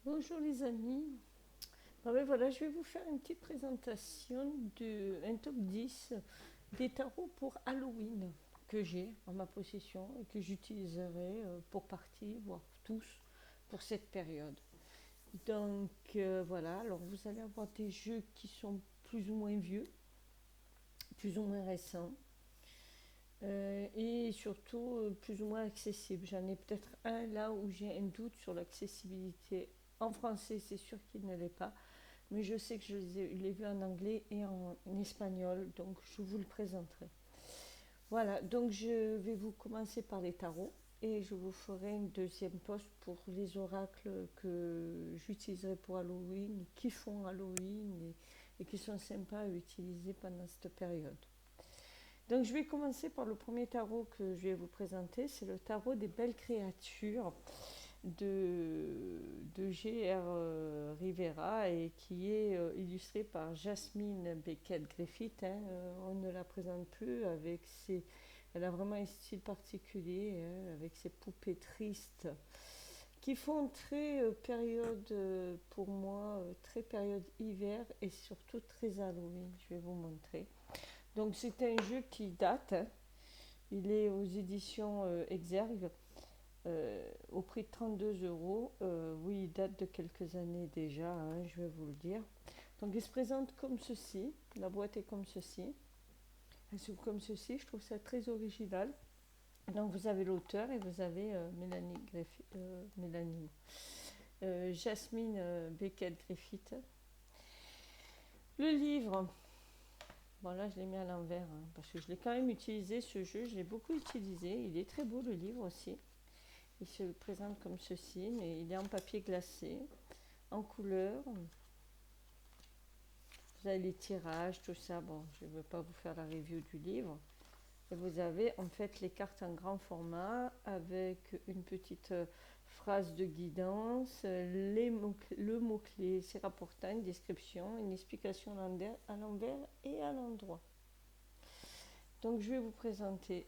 Bonjour les amis. Voilà, je vais vous faire une petite présentation d'un top 10 des tarots pour Halloween que j'ai en ma possession et que j'utiliserai pour partie, voire tous, pour cette période. Donc voilà, alors vous allez avoir des jeux qui sont plus ou moins vieux, plus ou moins récents, et surtout plus ou moins accessibles. J'en ai peut-être un là où j'ai un doute sur l'accessibilité. En français, c'est sûr qu'il ne l'est pas. Mais je sais que je l'ai vu en anglais et en espagnol, donc je vous le présenterai. Voilà, donc je vais vous commencer par les tarots et je vous ferai une deuxième poste pour les oracles que j'utiliserai pour Halloween, qui font Halloween et qui sont sympas à utiliser pendant cette période. Donc je vais commencer par le premier tarot que je vais vous présenter, c'est le tarot des belles créatures de G.R. Rivera et qui est illustré par Jasmine Beckett-Griffith. On ne la présente plus avec ses... Elle a vraiment un style particulier avec ses poupées tristes qui font très période, pour moi, très période hiver et surtout très Halloween. Je vais vous montrer. Donc c'est un jeu qui date. Il est aux éditions Exergue au prix de 32 euros. Oui, il date de quelques années déjà, je vais vous le dire. Donc il se présente comme ceci. La boîte est comme ceci. Elle s'ouvre comme ceci. Je trouve ça très original. Donc vous avez l'auteur et vous avez Jasmine Beckett-Griffith. Le livre, bon là je l'ai mis à l'envers parce que je l'ai quand même utilisé ce jeu. Je l'ai beaucoup utilisé. Il est très beau le livre aussi. Il se présente comme ceci, mais il est en papier glacé, en couleur. Vous avez les tirages, tout ça. Bon, je ne veux pas vous faire la review du livre. Et vous avez en fait les cartes en grand format avec une petite phrase de guidance, le mot-clé, c'est rapportant, une description, une explication à l'envers et à l'endroit. Donc je vais vous présenter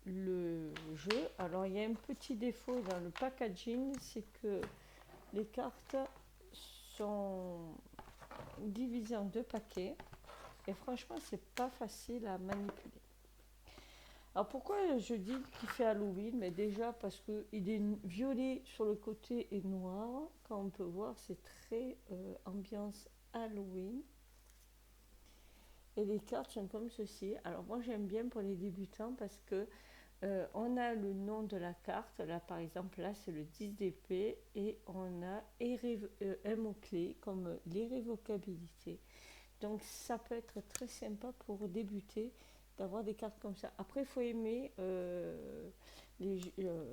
le jeu. Alors il y a un petit défaut dans le packaging, c'est que les cartes sont divisées en deux paquets et franchement c'est pas facile à manipuler. Alors pourquoi je dis qu'il fait Halloween? Mais déjà parce qu'il est violet sur le côté et noir. Quand on peut voir, c'est très ambiance Halloween. Et les cartes sont comme ceci. Alors moi j'aime bien pour les débutants parce que on a le nom de la carte. Là par exemple, là c'est le 10 d'épée et on a un mot-clé comme l'irrévocabilité. Donc ça peut être très sympa pour débuter d'avoir des cartes comme ça. Après, il faut aimer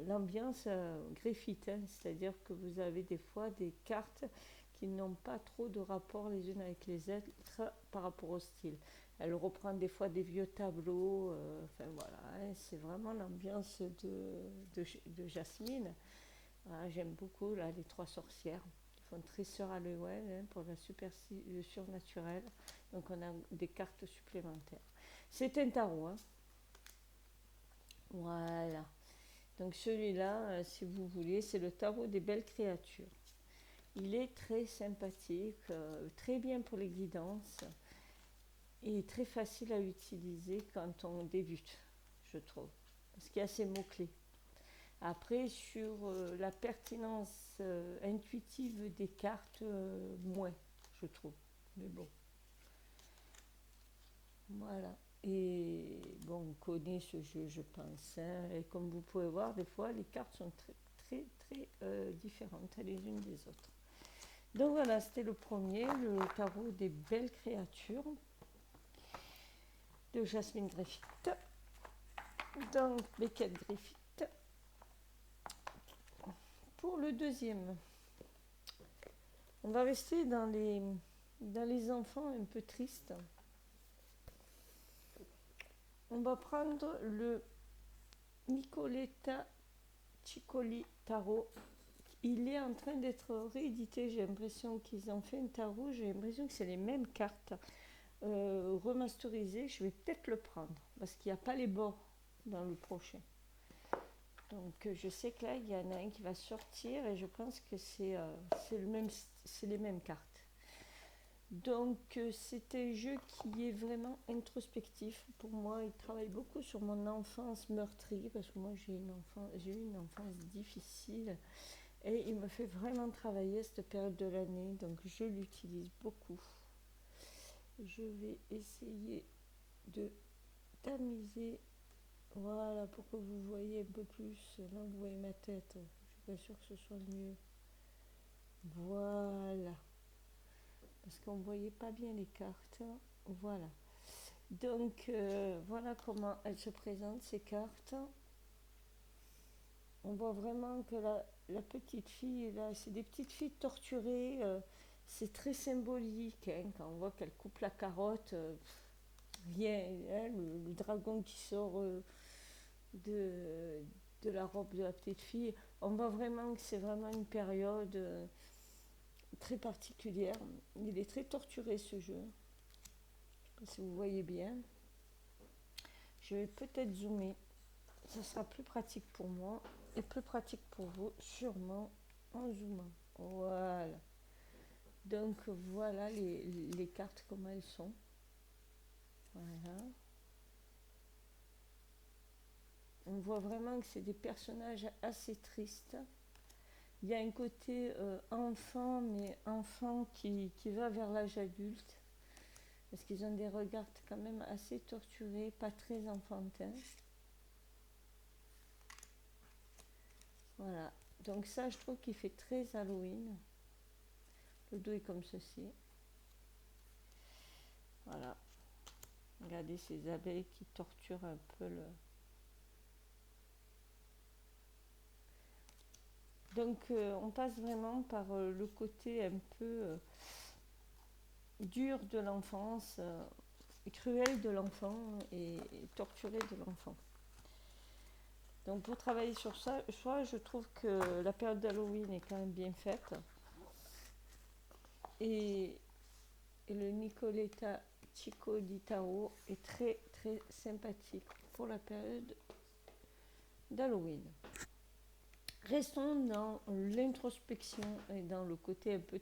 l'ambiance greffitaine, c'est-à-dire que vous avez des fois des cartes qui n'ont pas trop de rapport les unes avec les autres par rapport au style. Elle reprend des fois des vieux tableaux, enfin voilà, c'est vraiment l'ambiance de Jasmine. Voilà, j'aime beaucoup là, les trois sorcières qui font très sœur Halloween pour le surnaturel. Donc on a des cartes supplémentaires. C'est un tarot, hein. Voilà. Donc celui-là, si vous voulez, c'est le tarot des belles créatures. Il est très sympathique, très bien pour les guidances et très facile à utiliser quand on débute, je trouve. Parce qu'il y a ces mots-clés. Après, sur la pertinence intuitive des cartes, moins, je trouve. Mais bon, voilà. Et bon, on connaît ce jeu, je pense, hein. Et comme vous pouvez voir, des fois, les cartes sont très différentes les unes des autres. Donc voilà, c'était le premier, le tarot des belles créatures de Jasmine Griffith. Donc, Beckett Griffith. Pour le deuxième, on va rester dans les enfants un peu tristes. On va prendre le Nicoletta Ciccoli Tarot. Il est en train d'être réédité, j'ai l'impression qu'ils ont fait un tarot, j'ai l'impression que c'est les mêmes cartes remasterisées. Je vais peut-être le prendre parce qu'il n'y a pas les bords dans le prochain. Donc je sais que là, il y en a un qui va sortir et je pense que c'est les mêmes cartes. Donc c'est un jeu qui est vraiment introspectif pour moi. Il travaille beaucoup sur mon enfance meurtrie parce que moi j'ai eu une enfance difficile et il me fait vraiment travailler cette période de l'année. Donc je l'utilise beaucoup. Je vais essayer de tamiser. Voilà, pour que vous voyez un peu plus. Là, vous voyez ma tête. Je suis pas sûre que ce soit le mieux. Voilà. Parce qu'on ne voyait pas bien les cartes. Voilà. Donc, voilà comment elles se présentent, ces cartes. On voit vraiment que la petite fille, là, c'est des petites filles torturées. C'est très symbolique, hein, quand on voit qu'elle coupe la carotte. Rien, hein, le dragon qui sort de, de la robe de la petite fille. On voit vraiment que c'est vraiment une période très particulière. Il est très torturé ce jeu. Je ne sais pas si vous voyez bien. Je vais peut-être zoomer. Ça sera plus pratique pour moi et plus pratique pour vous, sûrement en zoomant. Voilà. Donc voilà les cartes, comment elles sont. Voilà. On voit vraiment que c'est des personnages assez tristes. Il y a un côté enfant, mais enfant qui va vers l'âge adulte. Parce qu'ils ont des regards quand même assez torturés, pas très enfantins. Voilà. Donc ça, je trouve qu'il fait très Halloween. Le dos est comme ceci. Voilà. Regardez ces abeilles qui torturent un peu le... Donc on passe vraiment par le côté un peu dur de l'enfance, cruel de l'enfant et torturé de l'enfant. Donc pour travailler sur ça, je trouve que la période d'Halloween est quand même bien faite. Et le Nicoletta Chico di Tao est très très sympathique pour la période d'Halloween. Restons dans l'introspection et dans le côté un peu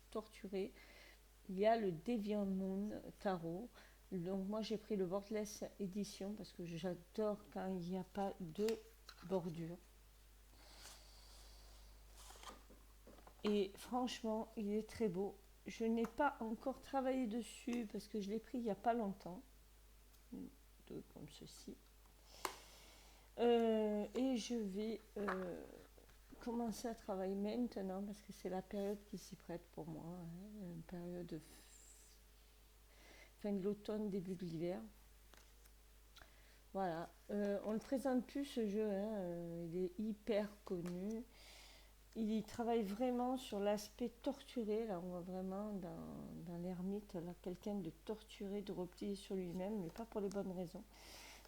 torturé. Il y a le Deviant Moon Tarot. Donc moi j'ai pris le Wordless édition parce que j'adore quand il n'y a pas de bordure. Et franchement, il est très beau. Je n'ai pas encore travaillé dessus parce que je l'ai pris il n'y a pas longtemps. Deux comme ceci. Et je vais commencer à travailler maintenant parce que c'est la période qui s'y prête pour moi. Hein, une période fin de l'automne, début de l'hiver. Voilà. On ne présente plus ce jeu. Hein, il est hyper connu. Il travaille vraiment sur l'aspect torturé. Là, on voit vraiment dans l'ermite quelqu'un de torturé, de replié sur lui-même, mais pas pour les bonnes raisons.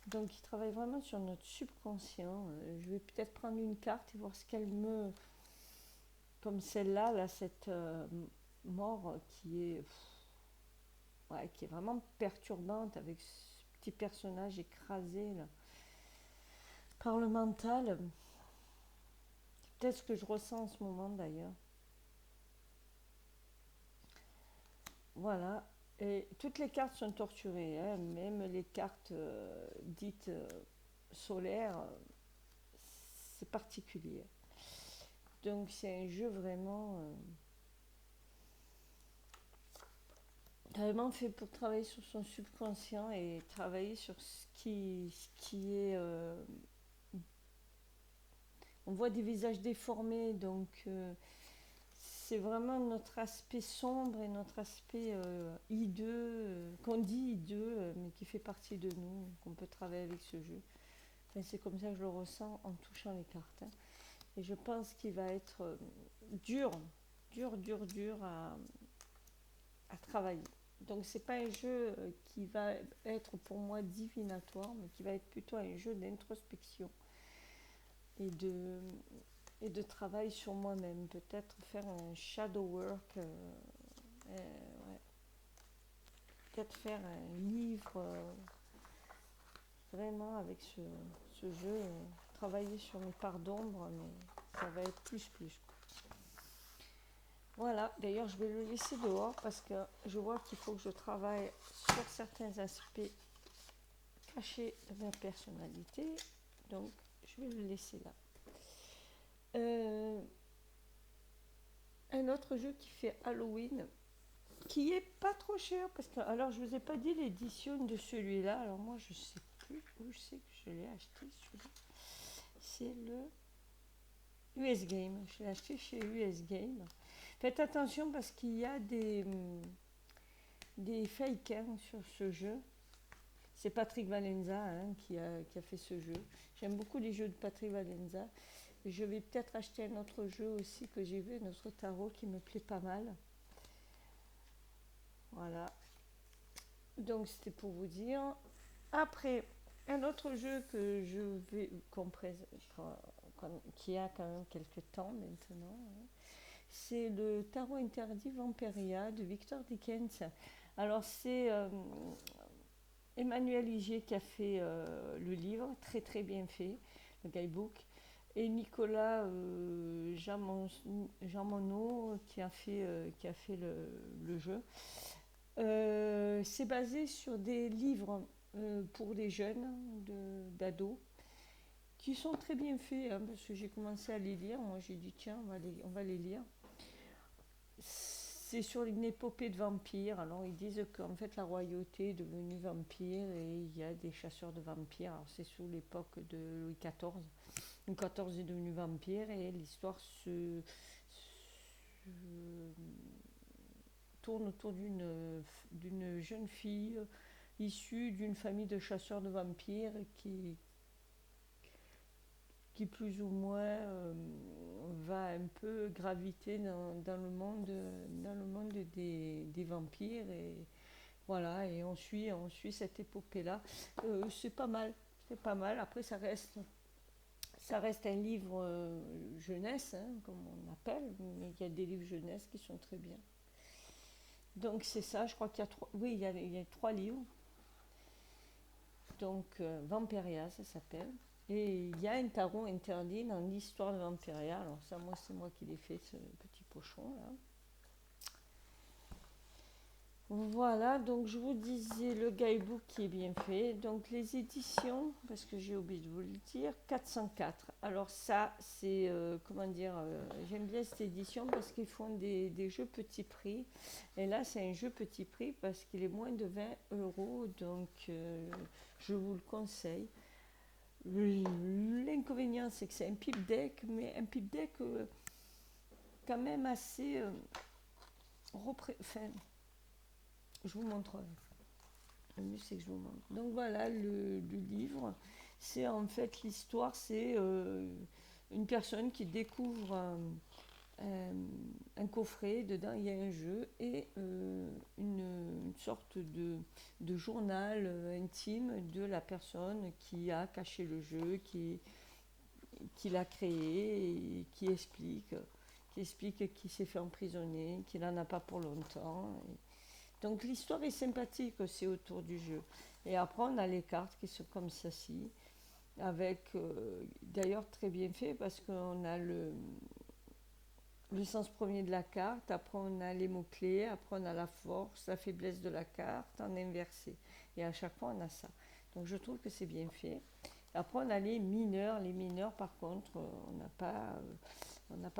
Donc, il travaille vraiment sur notre subconscient. Je vais peut-être prendre une carte et voir ce qu'elle me... Comme celle-là, là, cette mort qui est vraiment perturbante avec ce petit personnage écrasé là, par le mental. C'est peut-être ce que je ressens en ce moment d'ailleurs. Voilà. Et toutes les cartes sont torturées, hein, même les cartes dites solaires, c'est particulier. Donc c'est un jeu vraiment fait pour travailler sur son subconscient et travailler sur ce qui est... on voit des visages déformés, donc c'est vraiment notre aspect sombre et notre aspect hideux, qu'on dit hideux, mais qui fait partie de nous, qu'on peut travailler avec ce jeu. Enfin, c'est comme ça que je le ressens en touchant les cartes. Hein. Et je pense qu'il va être dur à travailler. Donc c'est pas un jeu qui va être pour moi divinatoire, mais qui va être plutôt un jeu d'introspection et de travail sur moi-même. Peut-être faire un shadow work, ouais. Peut-être faire un livre vraiment avec ce jeu, travailler sur mes parts d'ombre, mais ça va être plus. Voilà, d'ailleurs je vais le laisser dehors parce que je vois qu'il faut que je travaille sur certains aspects cachés de ma personnalité. Donc je vais le laisser là. Un autre jeu qui fait Halloween, qui est pas trop cher parce que alors je vous ai pas dit l'édition de celui-là. Alors moi je sais plus où c'est que je l'ai acheté celui-là. C'est le US Game. Je l'ai acheté chez US Game. Faites attention parce qu'il y a des fakes sur ce jeu. C'est Patrick Valenza qui a fait ce jeu. J'aime beaucoup les jeux de Patrick Valenza. Je vais peut-être acheter un autre jeu aussi que j'ai vu, un autre tarot qui me plaît pas mal. Voilà. Donc c'était pour vous dire. Après, un autre jeu que je vais qui a quand même quelques temps maintenant, c'est le Tarot interdit Vampiria de Victor Dickens. Alors c'est Emmanuel Igier qui a fait le livre, très très bien fait, le guidebook, et Nicolas Jean Monod qui a fait le jeu. C'est basé sur des livres pour des jeunes, d'ados, qui sont très bien faits, parce que j'ai commencé à les lire. Moi j'ai dit tiens, on va les lire. C'est sur une épopée de vampires. Alors ils disent qu'en fait la royauté est devenue vampire et il y a des chasseurs de vampires. Alors c'est sous l'époque de Louis XIV. Louis XIV est devenu vampire et l'histoire se tourne autour d'une jeune fille issue d'une famille de chasseurs de vampires qui plus ou moins va un peu graviter dans le monde des vampires. Et voilà, et on suit cette épopée-là. C'est pas mal, c'est pas mal. Après, ça reste un livre jeunesse, comme on appelle, mais il y a des livres jeunesse qui sont très bien. Donc c'est ça, je crois qu'il y a trois, oui, il y a 3 livres. Donc Vampiria, ça s'appelle. Et il y a un tarot interdit dans l'histoire de Vampiria. Alors ça, moi, c'est moi qui l'ai fait, ce petit pochon là. Voilà, donc je vous disais le guidebook qui est bien fait. Donc les éditions, parce que j'ai oublié de vous le dire, 404. Alors ça, c'est, comment dire, j'aime bien cette édition parce qu'ils font des jeux petit prix. Et là, c'est un jeu petit prix parce qu'il est moins de 20 euros. Donc je vous le conseille. L'inconvénient, c'est que c'est un pipe deck, mais un pipe deck quand même assez... enfin, je vous montrerai. Le mieux, c'est que je vous montre. Donc voilà, le livre, c'est en fait l'histoire, c'est une personne qui découvre un coffret. Dedans, il y a un jeu et une sorte de journal intime de la personne qui a caché le jeu, qui l'a créé et qui explique qu'il s'est fait emprisonner, qu'il n'en a pas pour longtemps. Donc l'histoire est sympathique aussi autour du jeu. Et après, on a les cartes qui sont comme ceci, avec d'ailleurs très bien fait parce qu'on a le sens premier de la carte, après on a les mots-clés, après on a la force, la faiblesse de la carte en inversé. Et à chaque fois, on a ça. Donc je trouve que c'est bien fait. Après, on a les mineurs. Les mineurs, par contre, on n'a pas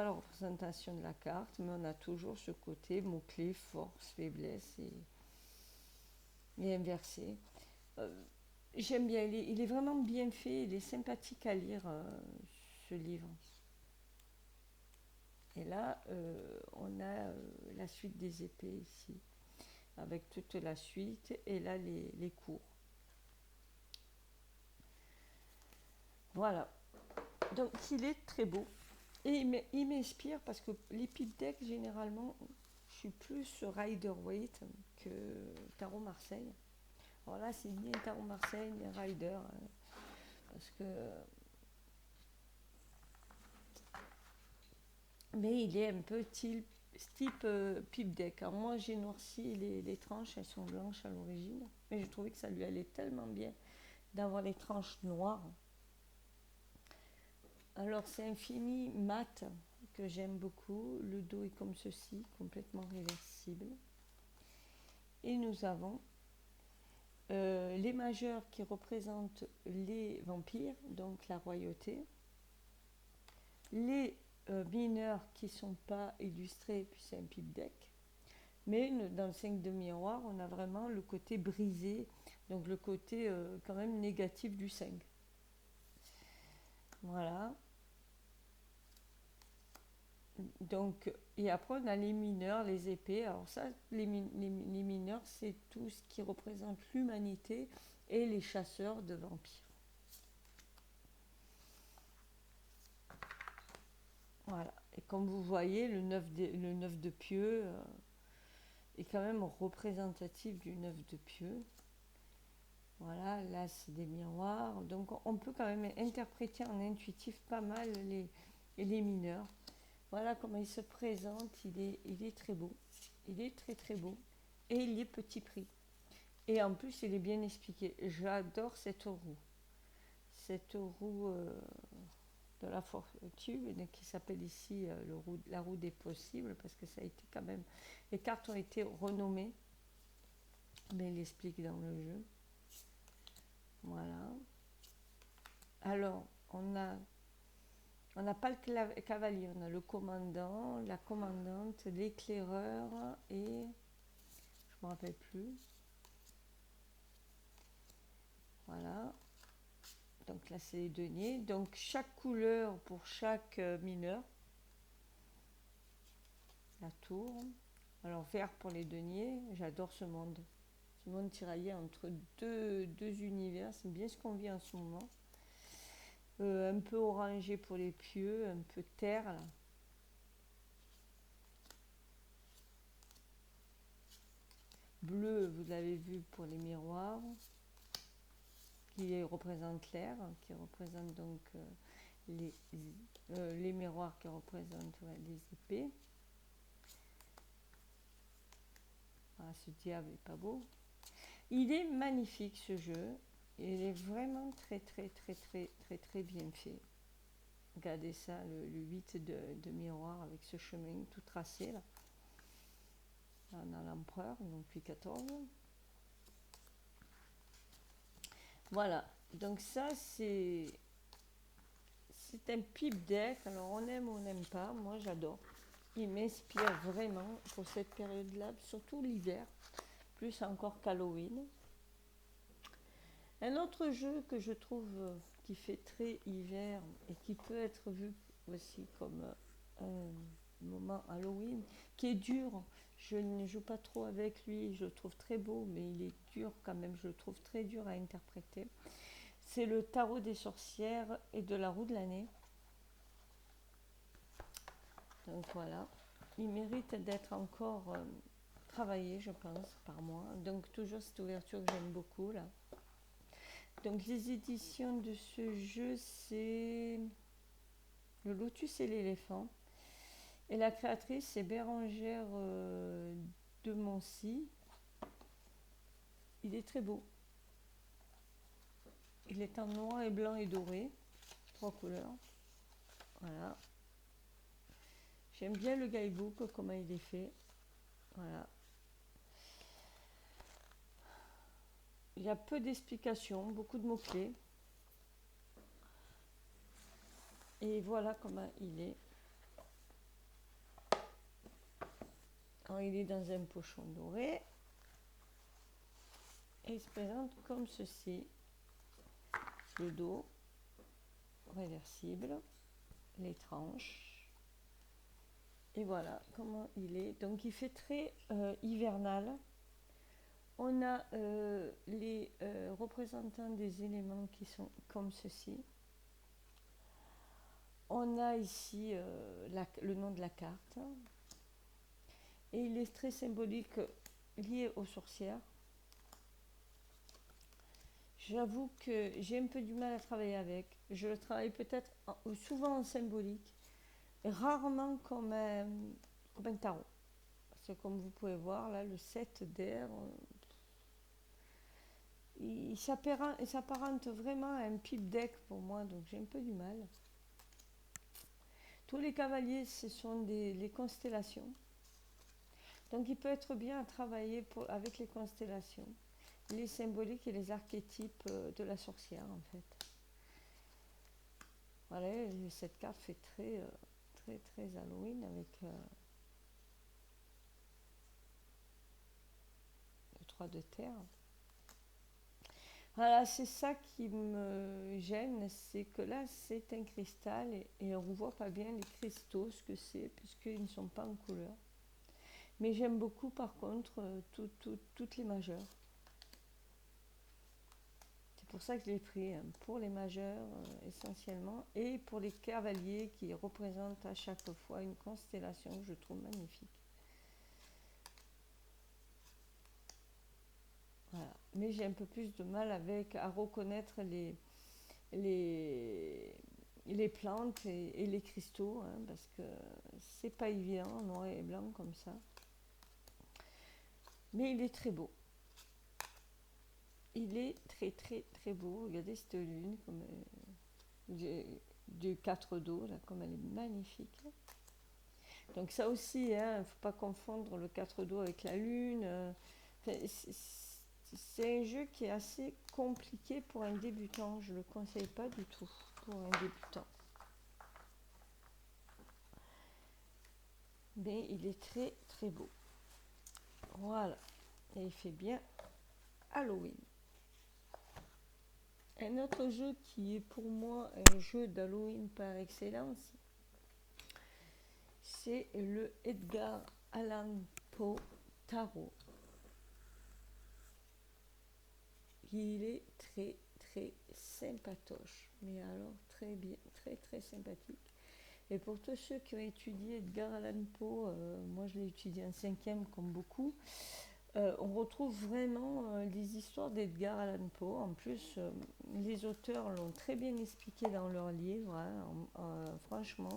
la représentation de la carte, mais on a toujours ce côté mots-clés, force, faiblesse et inversé. J'aime bien, il est vraiment bien fait, il est sympathique à lire, ce livre. Et là, on a la suite des épées ici, avec toute la suite, et là, les cours. Voilà. Donc, il est très beau. Et il m'inspire parce que les pipe decks, généralement, je suis plus Rider-Waite que Tarot Marseille. Alors là, c'est ni un Tarot Marseille, ni un Rider. Parce que... Mais il est un peu type pipe deck. Alors moi, j'ai noirci les tranches, elles sont blanches à l'origine. Mais je trouvais que ça lui allait tellement bien d'avoir les tranches noires. Alors c'est un fini mat que j'aime beaucoup. Le dos est comme ceci, complètement réversible. Et nous avons les majeurs qui représentent les vampires, donc la royauté. Les mineurs qui ne sont pas illustrés, puis c'est un pipe deck. Mais dans le 5 de miroir, on a vraiment le côté brisé, donc le côté quand même négatif du 5. Voilà. Donc, et après, on a les mineurs, les épées. Alors ça, les mineurs, c'est tout ce qui représente l'humanité et les chasseurs de vampires. Voilà. Et comme vous voyez, le 9 de pieux est quand même représentatif du 9 de pieux. Voilà, là c'est des miroirs. Donc on peut quand même interpréter en intuitif pas mal les mineurs. Voilà comment il se présente, il est très beau. Il est très très beau. Et il est petit prix. Et en plus, il est bien expliqué. J'adore cette roue. Cette roue de la fortune qui s'appelle ici la roue des possibles parce que ça a été quand même. Les cartes ont été renommées. Mais il explique dans le jeu. Voilà. Alors, on n'a pas le cavalier, on a le commandant, la commandante, l'éclaireur et je ne me rappelle plus. Voilà. Donc là, c'est les deniers. Donc chaque couleur pour chaque mineur. La tour. Alors vert pour les deniers. J'adore ce monde. Ce monde tiraillé entre deux univers. C'est bien ce qu'on vit en ce moment. Un peu orangé pour les pieux, un peu terre là. Bleu, vous l'avez vu pour les miroirs, qui représente l'air, qui représente donc les miroirs qui représentent les épées. Ah, ce diable est pas beau. Il est magnifique ce jeu. Il est vraiment très très très très très très bien fait. Regardez ça, le 8 de miroir avec ce chemin tout tracé là. Là on a l'empereur, donc Louis XIV. Voilà, donc ça c'est un pipe deck. Alors on aime ou on n'aime pas, moi j'adore. Il m'inspire vraiment pour cette période-là, surtout l'hiver, plus encore qu'Halloween. Un autre jeu que je trouve qui fait très hiver et qui peut être vu aussi comme un moment Halloween, qui est dur. Je ne joue pas trop avec lui, je le trouve très beau, mais il est dur quand même, je le trouve très dur à interpréter. C'est le tarot des sorcières et de la roue de l'année. Donc voilà, il mérite d'être encore travaillé, je pense, par moi. Donc toujours cette ouverture que j'aime beaucoup là. Donc les éditions de ce jeu, c'est le Lotus et l'éléphant. Et la créatrice, c'est Bérangère de Moncy. Il est très beau. Il est en noir et blanc et doré. 3 couleurs. Voilà. J'aime bien le guidebook, comment il est fait. Voilà. Il y a peu d'explications, beaucoup de mots-clés. Et voilà comment il est. Quand il est dans un pochon doré. Et il se présente comme ceci. Le dos réversible, les tranches. Et voilà comment il est. Donc il fait très hivernal. On a les représentants des éléments qui sont comme ceci. On a ici le nom de la carte. Et il est très symbolique lié aux sorcières. J'avoue que j'ai un peu du mal à travailler avec. Je le travaille peut-être souvent en symbolique, et rarement comme un tarot. Parce que comme vous pouvez voir, là, le 7 d'air, il s'apparente vraiment à un pipe deck pour moi, donc j'ai un peu du mal. Tous les cavaliers, ce sont les constellations. Donc il peut être bien à travailler avec les constellations, les symboliques et les archétypes de la sorcière en fait. Voilà, cette carte fait très Halloween avec le 3 de terre. Voilà, c'est ça qui me gêne, c'est que là c'est un cristal et on ne voit pas bien les cristaux, ce que c'est, puisqu'ils ne sont pas en couleur. Mais j'aime beaucoup par contre toutes les majeures. C'est pour ça que je l'ai pris, hein, pour les majeures essentiellement, et pour les cavaliers qui représentent à chaque fois une constellation que je trouve magnifique. Voilà. Mais j'ai un peu plus de mal à reconnaître les plantes et les cristaux, hein, parce que c'est pas évident, noir et blanc comme ça. Mais il est très beau. Il est très beau. Regardez cette lune comme, du 4 d'eau, là, comme elle est magnifique. Donc ça aussi, il ne faut pas confondre le 4 d'eau avec la lune. C'est un jeu qui est assez compliqué pour un débutant. Je ne le conseille pas du tout pour un débutant. Mais il est très beau. Voilà. Et il fait bien Halloween. Un autre jeu qui est pour moi un jeu d'Halloween par excellence, c'est le Edgar Allan Poe Tarot. Il est très sympatoche, mais alors très bien, très sympathique. Et pour tous ceux qui ont étudié Edgar Allan Poe, moi je l'ai étudié en 5e comme beaucoup, on retrouve vraiment les histoires d'Edgar Allan Poe. En plus, les auteurs l'ont très bien expliqué dans leurs livres, hein, franchement.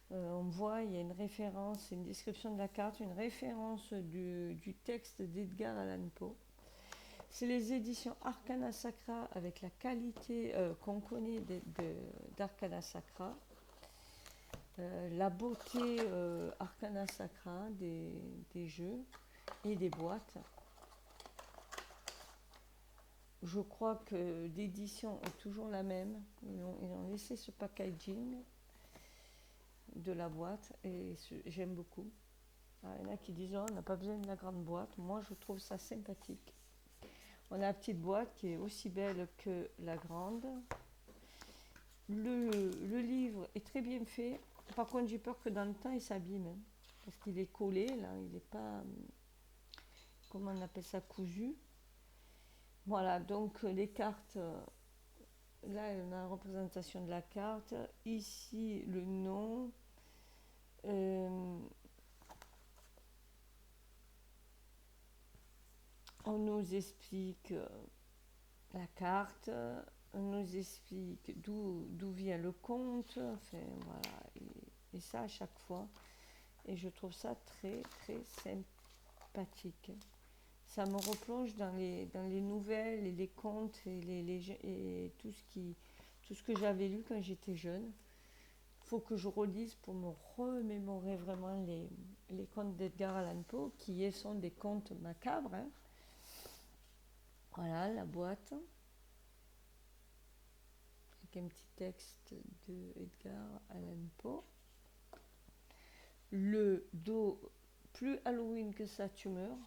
On voit, il y a une référence, une description de la carte, une référence du texte d'Edgar Allan Poe. C'est les éditions Arcana Sacra avec la qualité qu'on connaît d'Arcana Sacra, la beauté Arcana Sacra des jeux et des boîtes. Je crois que l'édition est toujours la même. Ils ont laissé ce packaging de la boîte et j'aime beaucoup. Alors, il y en a qui disent oh, on n'a pas besoin de la grande boîte. Moi, je trouve ça sympathique. On a la petite boîte qui est aussi belle que la grande. Le livre est très bien fait. Par contre, j'ai peur que dans le temps, il s'abîme. Hein, parce qu'il est collé, là. Il n'est pas, comment on appelle ça, cousu. Voilà, donc les cartes. Là, on a la représentation de la carte. Ici, le nom. On nous explique la carte, on nous explique d'où vient le conte, enfin voilà, et ça à chaque fois. Et je trouve ça très sympathique. Ça me replonge dans les nouvelles et les contes et tout ce que j'avais lu quand j'étais jeune. Il faut que je relise pour me remémorer vraiment les contes d'Edgar Allan Poe, qui sont des contes macabres. Hein. Voilà la boîte. Avec un petit texte de Edgar Allan Poe. Le dos, plus Halloween que ça, tu meurs.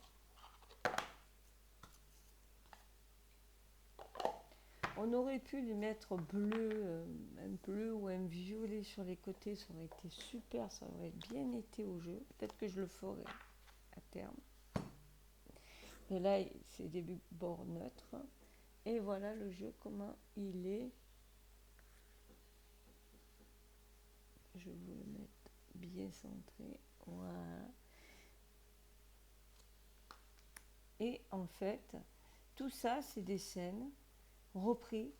On aurait pu lui mettre bleu, un bleu ou un violet sur les côtés, ça aurait été super, ça aurait bien été au jeu. Peut-être que je le ferai à terme. Et là, c'est des bords neutres. Et voilà le jeu, comment il est. Je vais vous le mettre bien centré. Voilà. Et en fait, tout ça, c'est des scènes repris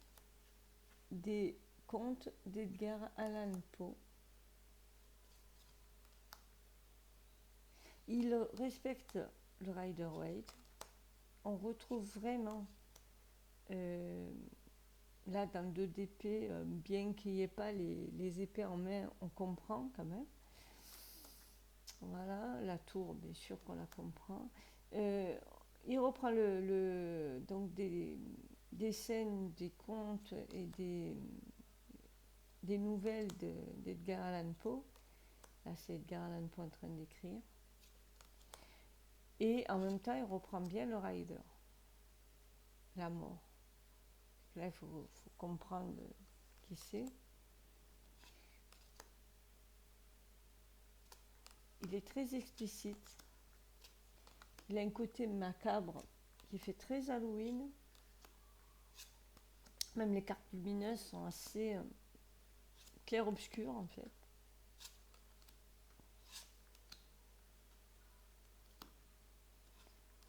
des contes d'Edgar Allan Poe. Il respecte le Rider-Waite. On retrouve vraiment là, dans le 2DP, bien qu'il n'y ait pas les épées en main, on comprend quand même. Voilà, la tour, bien sûr qu'on la comprend. Euh, il reprend donc des scènes, des contes et des nouvelles d'Edgar Allan Poe. Là, c'est Edgar Allan Poe en train d'écrire. Et en même temps, il reprend bien le Rider, la mort. Là, il faut comprendre qui c'est. Il est très explicite. Il a un côté macabre qui fait très Halloween. Même les cartes lumineuses sont assez clair-obscur en fait.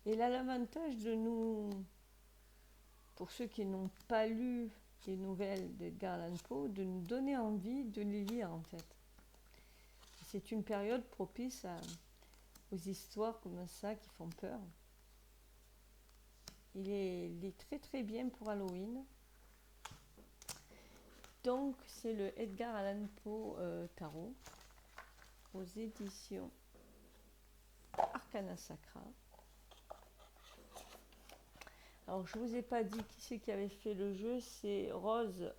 Et il a l'avantage de nous, pour ceux qui n'ont pas lu les nouvelles d'Edgar Allan Poe, de nous donner envie de les lire en fait. C'est une période propice aux histoires comme ça qui font peur. Il est très très bien pour Halloween. Donc c'est le Edgar Allan Poe Tarot aux éditions Arcana Sacra. Alors je vous ai pas dit qui c'est qui avait fait le jeu, c'est Rose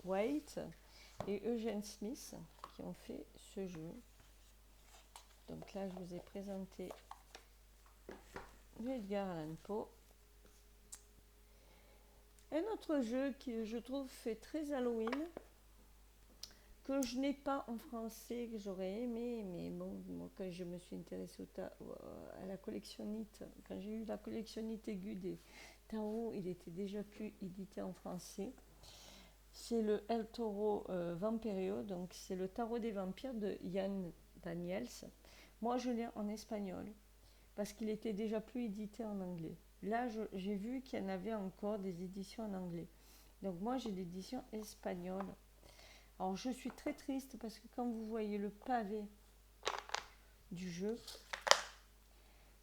White et Eugene Smith qui ont fait ce jeu. Donc là je vous ai présenté Edgar Allan Poe. Un autre jeu qui je trouve fait très Halloween, que je n'ai pas en français, que j'aurais aimé, mais bon, moi, quand je me suis intéressée à la collectionnite, quand j'ai eu la collectionnite aiguë des tarots, il était déjà plus édité en français. C'est le El Toro Vampirio, donc c'est le tarot des vampires de Ian Daniels. Moi, je l'ai en espagnol, parce qu'il était déjà plus édité en anglais. Là, j'ai vu qu'il y en avait encore des éditions en anglais. Donc moi, j'ai l'édition espagnole. Alors, je suis très triste parce que quand vous voyez le pavé du jeu,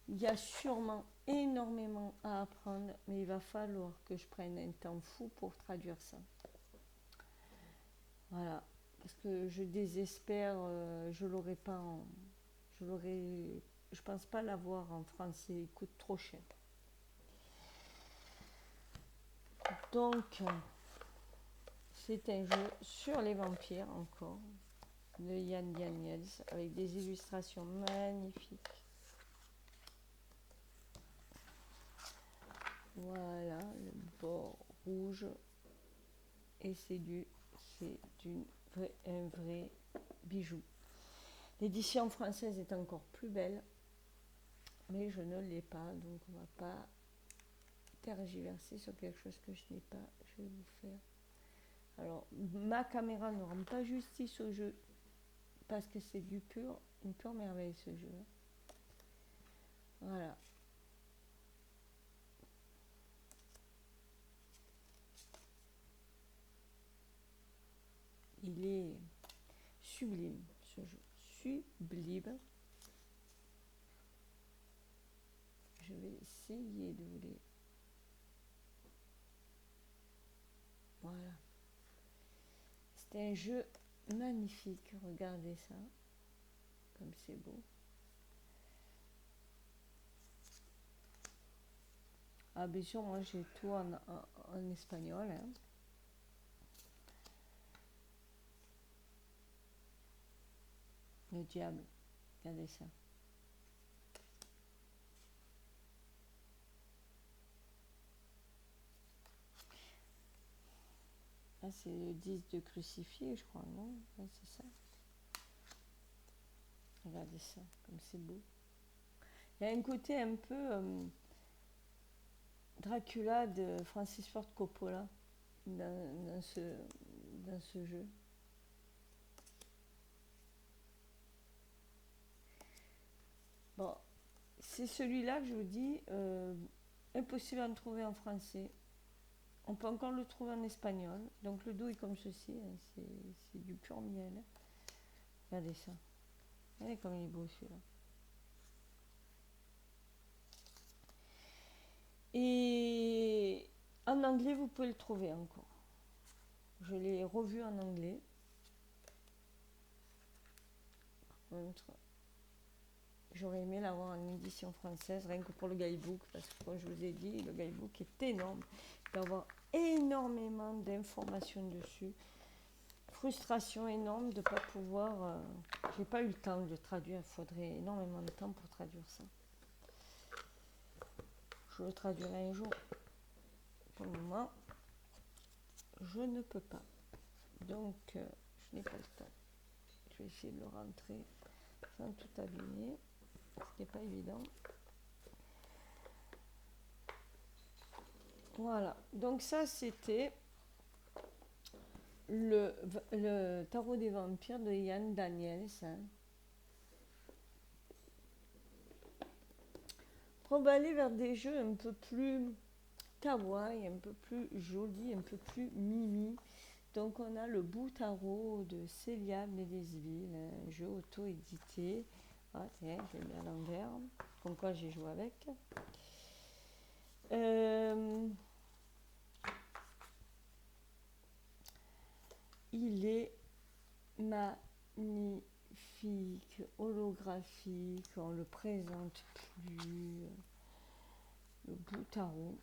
il y a sûrement énormément à apprendre, mais il va falloir que je prenne un temps fou pour traduire ça. Voilà, parce que je désespère, je l'aurai pas en, je pense pas l'avoir en français, il coûte trop cher. Donc, c'est un jeu sur les vampires encore, de Ian Daniels, avec des illustrations magnifiques. Voilà, le bord rouge, et c'est un vrai bijou. L'édition française est encore plus belle, mais je ne l'ai pas, donc on va pas tergiverser sur quelque chose que je n'ai pas. Je vais vous faire. Alors, ma caméra ne rend pas justice au jeu parce que c'est une pure merveille ce jeu. Voilà. Il est sublime ce jeu, sublime. Je vais essayer de vous les. Voilà. C'est un jeu magnifique, regardez ça, comme c'est beau. Ah bien sûr, moi j'ai tout en espagnol. Hein. Le diable, regardez ça. Là c'est le 10 de crucifié, je crois, non? Ouais, c'est ça. Regardez ça, comme c'est beau. Il y a un côté un peu Dracula de Francis Ford Coppola dans ce jeu. Bon, c'est celui-là que je vous dis, impossible à en trouver en français. On peut encore le trouver en espagnol. Donc le dos est comme ceci, hein, c'est du pur miel. Regardez ça. Regardez comme il est beau celui-là. Et en anglais, vous pouvez le trouver encore. Je l'ai revu en anglais. J'aurais aimé l'avoir en édition française, rien que pour le guidebook, parce que comme je vous ai dit, le guidebook est énorme. Il peut y avoir énormément d'informations dessus. Frustration énorme de ne pas pouvoir... j'ai pas eu le temps de traduire, il faudrait énormément de temps pour traduire ça. Je le traduirai un jour. Pour le moment, je ne peux pas. Donc, je n'ai pas le temps. Je vais essayer de le rentrer sans tout abîmer, ce qui n'est pas évident. Voilà, donc ça c'était le tarot des vampires de Ian Daniels. On va aller vers des jeux un peu plus kawaii, un peu plus jolis, un peu plus mimi. Donc on a le Bout Tarot de Célia Médesville, un jeu auto-édité. Ah tiens, je l'ai mis à l'envers, comme quoi j'ai joué avec. Il est magnifique, holographique, on le présente plus. Le Bout Tarot.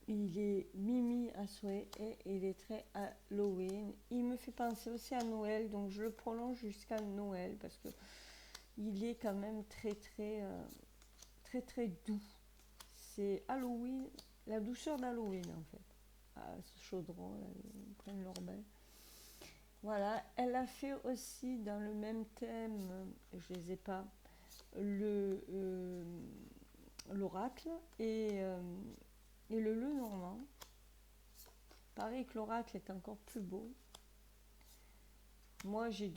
Il est mimi à souhait et il est très Halloween. Il me fait penser aussi à Noël, donc je le prolonge jusqu'à Noël parce que il est quand même très doux. C'est Halloween, la douceur d'Halloween en fait. Ah, ce chaudron, là, ils prennent leur bain. Voilà, elle a fait aussi dans le même thème, je les ai pas, l'oracle et le Lenormand. Pareil que l'oracle est encore plus beau. Moi, j'ai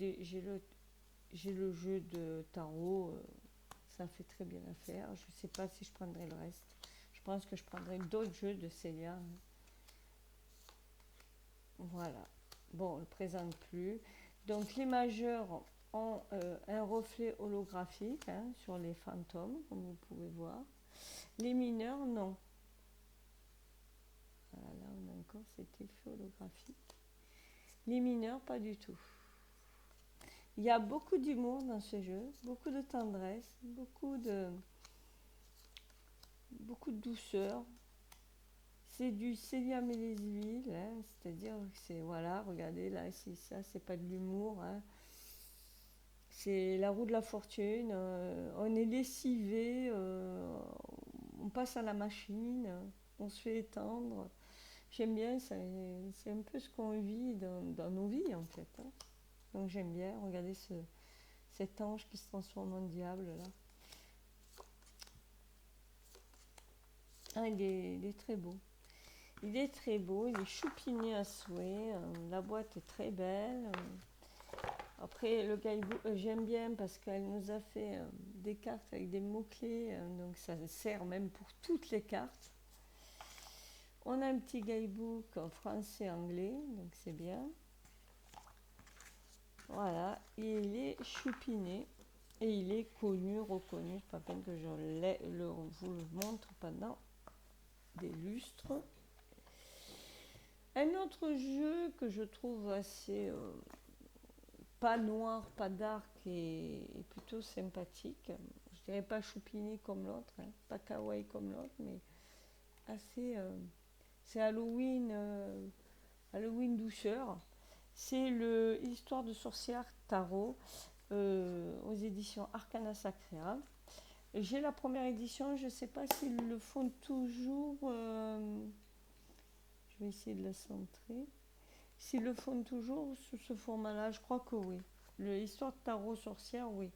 le jeu de tarot, ça fait très bien l'affaire. Je ne sais pas si je prendrai le reste. Je pense que je prendrai d'autres jeux de Célia. Voilà. Bon, on ne le présente plus. Donc, les majeurs ont un reflet holographique sur les fantômes, comme vous pouvez voir. Les mineurs, non. Voilà, là, on a encore cet effet holographique. Les mineurs, pas du tout. Il y a beaucoup d'humour dans ce jeu, beaucoup de tendresse, beaucoup de douceur. C'est du Célia Médesville, c'est-à-dire que c'est, voilà, regardez, là, c'est ça, c'est pas de l'humour. C'est la roue de la fortune, on est lessivé, on passe à la machine, on se fait étendre. J'aime bien, c'est un peu ce qu'on vit dans nos vies en fait. Donc j'aime bien, regardez cet ange qui se transforme en diable là. Ah, il est très beau. Il est très beau, il est choupiné à souhait, la boîte est très belle. Après, le guidebook, j'aime bien parce qu'elle nous a fait des cartes avec des mots-clés, donc ça sert même pour toutes les cartes. On a un petit guidebook en français-anglais, donc c'est bien. Voilà, il est choupiné et il est connu, reconnu. Pas peine que je vous le montre pendant des lustres. Un autre jeu que je trouve assez pas noir, pas dark et plutôt sympathique. Je dirais pas choupiné comme l'autre, pas kawaii comme l'autre, mais assez. C'est Halloween, Halloween douceur. C'est le Histoire de sorcière tarot aux éditions Arcana Sacrea. J'ai la première édition, je ne sais pas s'ils le font toujours. Je vais essayer de la centrer. S'ils le font toujours sous ce format-là, je crois que oui. L'histoire de tarot sorcière, oui.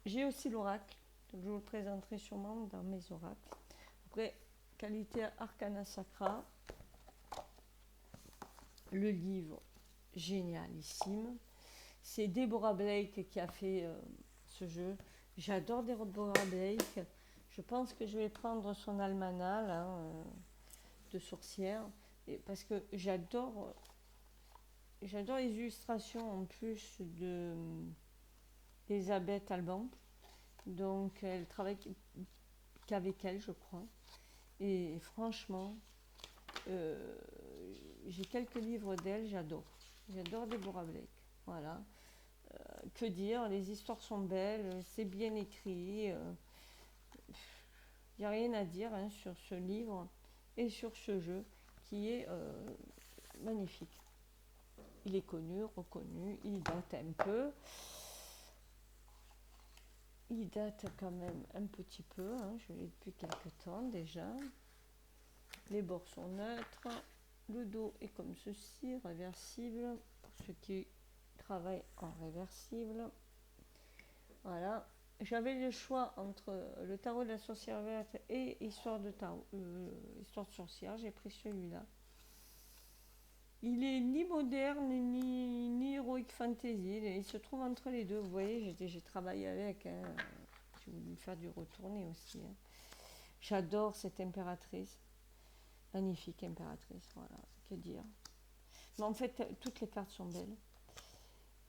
J'ai aussi l'oracle, donc je vous le présenterai sûrement dans mes oracles. Après, qualité Arcana Sacra, le livre génialissime. C'est Deborah Blake qui a fait ce jeu. J'adore Deborah Blake. Je pense que je vais prendre son almanach là, de sorcière parce que j'adore les illustrations en plus d'Elisabeth Alban. Donc elle travaille qu'avec elle, je crois. Et franchement, euh, j'ai quelques livres d'elle, j'adore. J'adore Deborah Blake. Voilà. Que dire, les histoires sont belles, c'est bien écrit. Il n'y a rien à dire hein, sur ce livre et sur ce jeu qui est magnifique. Il est connu, reconnu, il date un peu. Il date quand même un petit peu, hein, je l'ai depuis quelques temps déjà. Les bords sont neutres. Le dos est comme ceci, réversible, pour ceux qui travaillent en réversible. Voilà. J'avais le choix entre le tarot de la sorcière verte et histoire de tarot, histoire de sorcière. J'ai pris celui-là. Il est ni moderne ni heroic fantasy. Il se trouve entre les deux. Vous voyez, j'ai travaillé avec. Hein. J'ai voulu faire du retourné aussi. Hein. J'adore cette impératrice. Magnifique impératrice. Voilà, que dire. Mais en fait, toutes les cartes sont belles.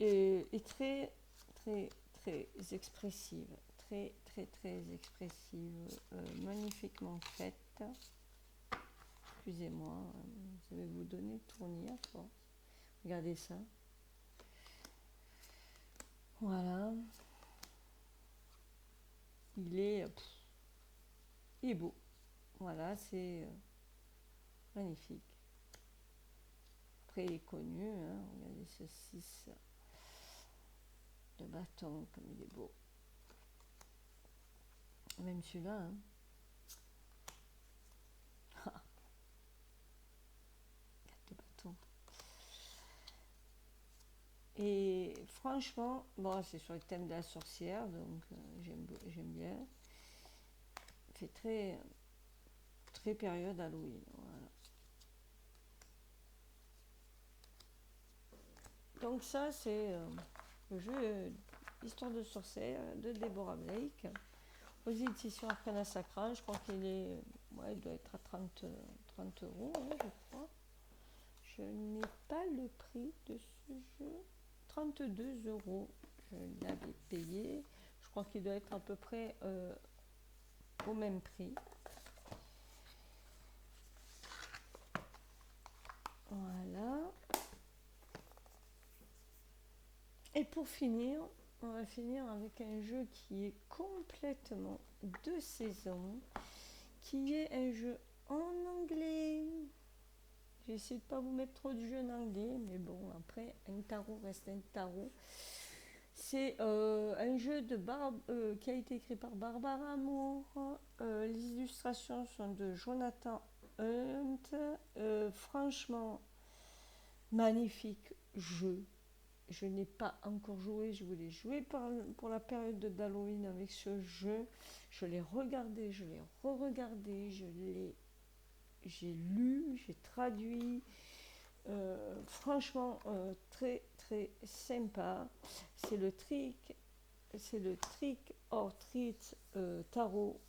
Et très, très, très expressive, très expressive, magnifiquement faite. Excusez-moi, je vais vous donner le tournis à force. Regardez ça. Voilà. Il est beau. Voilà, c'est magnifique. Très connu. Hein. Regardez ce 6 de bâton, comme il est beau. Même celui-là. Hein. Et franchement, bon, c'est sur le thème de la sorcière, donc j'aime bien. Il fait très période Halloween. Voilà. Donc ça, c'est le jeu Histoire de sorcière de Deborah Blake aux éditions Arcana Sacra. Je crois qu'il est, ouais, il doit être à 30 euros, hein, je crois. Je n'ai pas le prix de ce jeu. 32 euros, je l'avais payé. Je crois qu'il doit être à peu près au même prix. Voilà. Et pour finir, on va finir avec un jeu qui est complètement de saison, qui est un jeu en anglais. J'essaie de ne pas vous mettre trop de jeux en anglais, mais bon, après, un tarot reste un tarot. C'est un jeu qui a été écrit par Barbara Moore. Les illustrations sont de Jonathan Hunt. Franchement, magnifique jeu. Je n'ai pas encore joué, je voulais jouer pour la période d'Halloween avec ce jeu. Je l'ai regardé, je l'ai re-regardé, j'ai lu, j'ai traduit. Franchement, très sympa. C'est le trick or treat tarot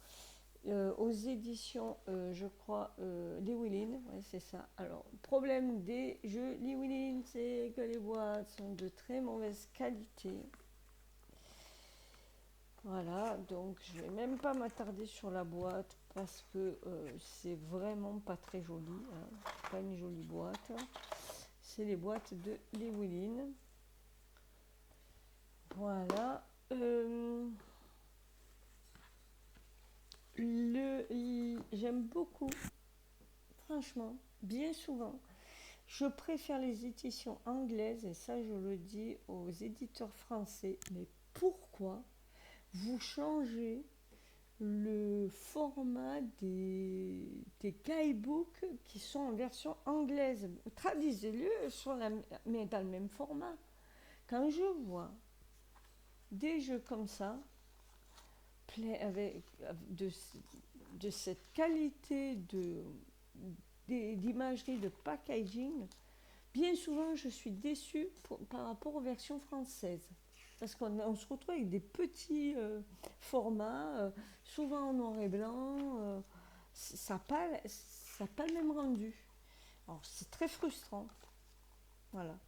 aux éditions, je crois, Llewellyn, ouais, c'est ça. Alors, le problème des jeux Llewellyn, c'est que les boîtes sont de très mauvaise qualité. Voilà, donc je vais même pas m'attarder sur la boîte parce que c'est vraiment pas très joli. Hein. C'est pas une jolie boîte. C'est les boîtes de Llewellyn. Voilà. J'aime beaucoup, franchement, bien souvent. Je préfère les éditions anglaises, et ça je le dis aux éditeurs français. Mais pourquoi vous changez le format des guidebooks qui sont en version anglaise? Traduisez-le mais dans le même format. Quand je vois des jeux comme ça, avec de cette qualité d'imagerie, de packaging, bien souvent je suis déçue par rapport aux versions françaises. Parce qu'on se retrouve avec des petits formats, souvent en noir et blanc, ça n'a pas le même rendu. Alors c'est très frustrant. Voilà.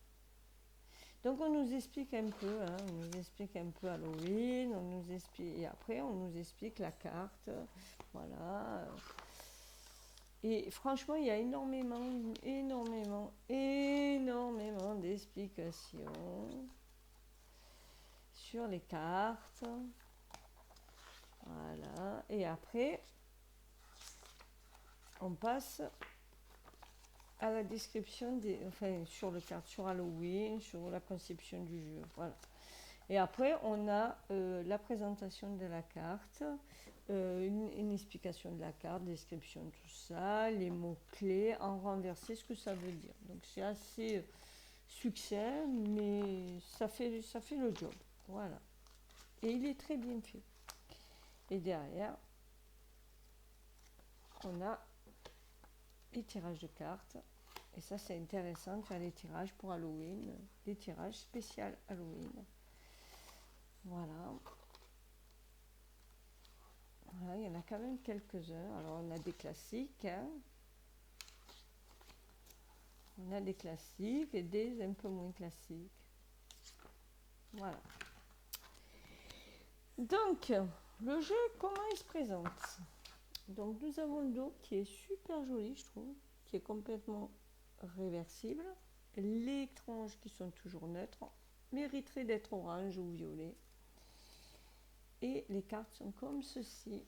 Donc on nous explique un peu, hein, on nous explique un peu Halloween, on nous explique, et après on nous explique la carte, voilà. Et franchement, il y a énormément d'explications sur les cartes. Voilà. Et après, on passe à la description sur le carte, sur Halloween, sur la conception du jeu. Voilà. Et après, on a la présentation de la carte, une explication de la carte, description de tout ça, les mots-clés, en renversé, ce que ça veut dire. Donc c'est assez succinct, mais ça fait le job. Voilà. Et il est très bien fait. Et derrière, on a les tirages de cartes. Et ça, c'est intéressant de faire les tirages pour Halloween, des tirages spéciaux Halloween. Voilà. Voilà, il y en a quand même quelques-uns. Alors, on a des classiques. Hein. On a des classiques et des un peu moins classiques. Voilà. Donc, le jeu, comment il se présente? Donc, nous avons le dos qui est super joli, je trouve, qui est complètement réversible. Les tranches qui sont toujours neutres mériteraient d'être orange ou violet. Et les cartes sont comme ceci.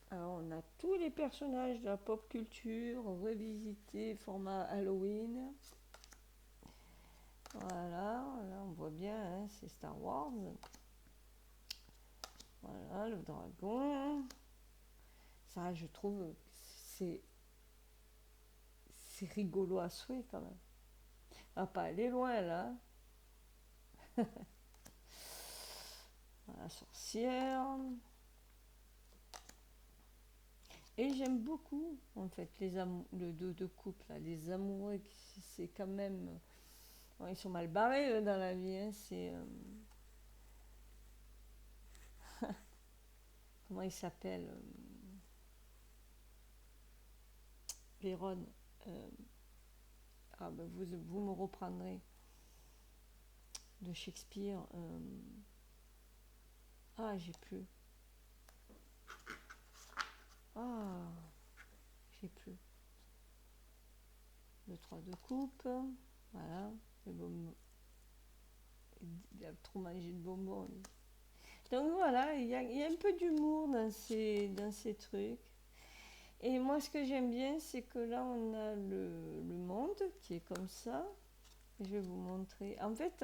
Alors, on a tous les personnages de la pop culture revisités format Halloween. Voilà, là on voit bien, hein, c'est Star Wars. Voilà, le dragon. Ça, je trouve, c'est rigolo à souhait quand même. On va pas aller loin là. La sorcière. Et j'aime beaucoup, en fait, le deux de couple, là, les amoureux, c'est quand même... Bon, ils sont mal barrés dans la vie, hein, c'est... comment il s'appelle Véron. Ah ben vous me reprendrez. De Shakespeare. Ah, j'ai plus. Ah, j'ai plus. Le 3 de coupe. Voilà. Il a trop mangé de bonbons. Donc voilà, il y a un peu d'humour dans ces trucs. Et moi, ce que j'aime bien, c'est que là, on a le monde qui est comme ça. Je vais vous montrer. En fait,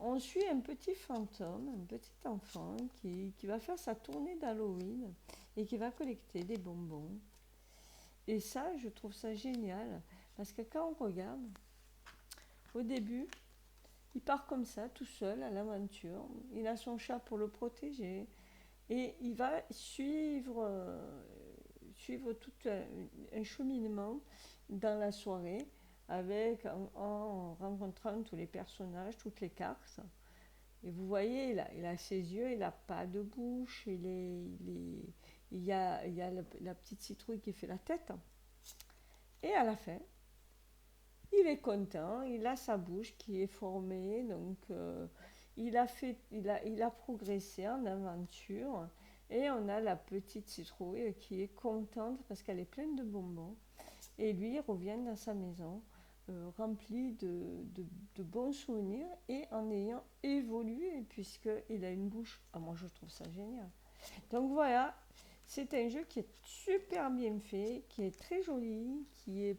on suit un petit fantôme, un petit enfant qui va faire sa tournée d'Halloween et qui va collecter des bonbons. Et ça, je trouve ça génial. Parce que quand on regarde, au début, il part comme ça, tout seul, à l'aventure. Il a son chat pour le protéger. Et il va suivre tout un cheminement dans la soirée en rencontrant tous les personnages, toutes les cartes. Et vous voyez, il a ses yeux, il n'a pas de bouche, il y a la petite citrouille qui fait la tête. Et à la fin, il est content, il a sa bouche qui est formée, donc il a progressé en aventure. Et on a la petite citrouille qui est contente parce qu'elle est pleine de bonbons. Et lui, il revient dans sa maison rempli de bons souvenirs et en ayant évolué puisqu'il a une bouche. Ah, moi, je trouve ça génial. Donc voilà, c'est un jeu qui est super bien fait, qui est très joli, qui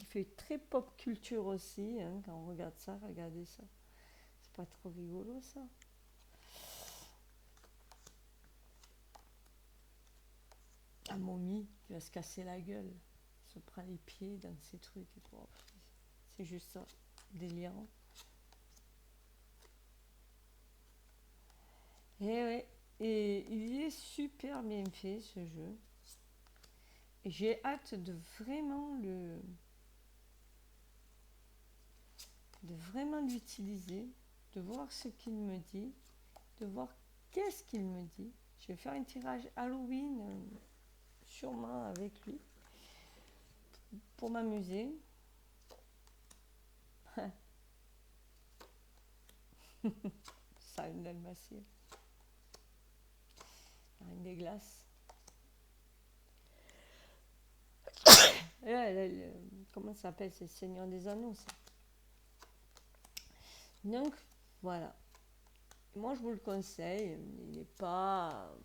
fait très pop culture aussi. Hein, quand on regarde ça, regardez ça. C'est pas trop rigolo ça. La momie qui va se casser la gueule, se prend les pieds dans ces trucs et tout. C'est juste ça, délirant. Et ouais, et il est super bien fait ce jeu. Et j'ai hâte de vraiment l'utiliser, de voir ce qu'il me dit, de voir qu'est-ce qu'il me dit. Je vais faire un tirage Halloween sûrement avec lui pour m'amuser. Ça, une dalmatie. Une des glaces. Comment ça s'appelle? C'est le Seigneur des Anneaux, ça. Donc, voilà. Moi, je vous le conseille. Il n'est pas.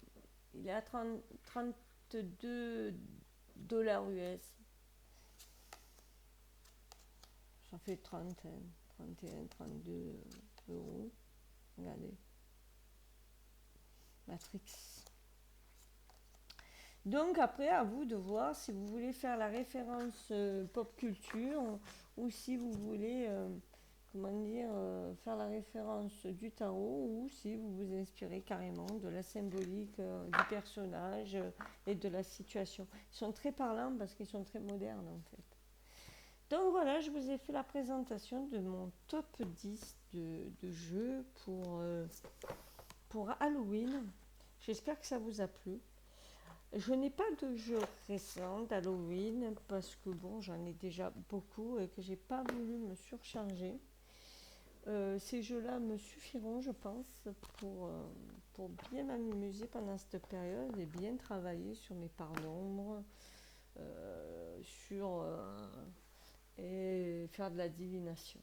Il est à 32 $ US. Ça fait 30, 31, 32 euros. Regardez. Matrix. Donc après, à vous de voir si vous voulez faire la référence pop culture ou si vous voulez, comment dire, faire la référence du tarot ou si vous vous inspirez carrément de la symbolique du personnage et de la situation. Ils sont très parlants parce qu'ils sont très modernes en fait. Donc voilà, je vous ai fait la présentation de mon top 10 de jeux pour Halloween. J'espère que ça vous a plu. Je n'ai pas de jeux récents d'Halloween parce que bon, j'en ai déjà beaucoup et que j'ai pas voulu me surcharger. Ces jeux-là me suffiront, je pense, pour bien m'amuser pendant cette période et bien travailler sur mes parts d'ombre, sur et faire de la divination.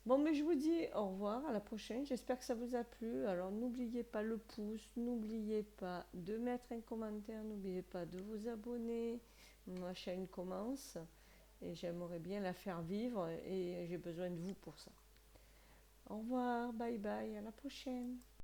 Bon, mais je vous dis au revoir, à la prochaine. J'espère que ça vous a plu. Alors, n'oubliez pas le pouce, n'oubliez pas de mettre un commentaire, n'oubliez pas de vous abonner. Ma chaîne commence et j'aimerais bien la faire vivre et j'ai besoin de vous pour ça. Au revoir, bye bye, à la prochaine.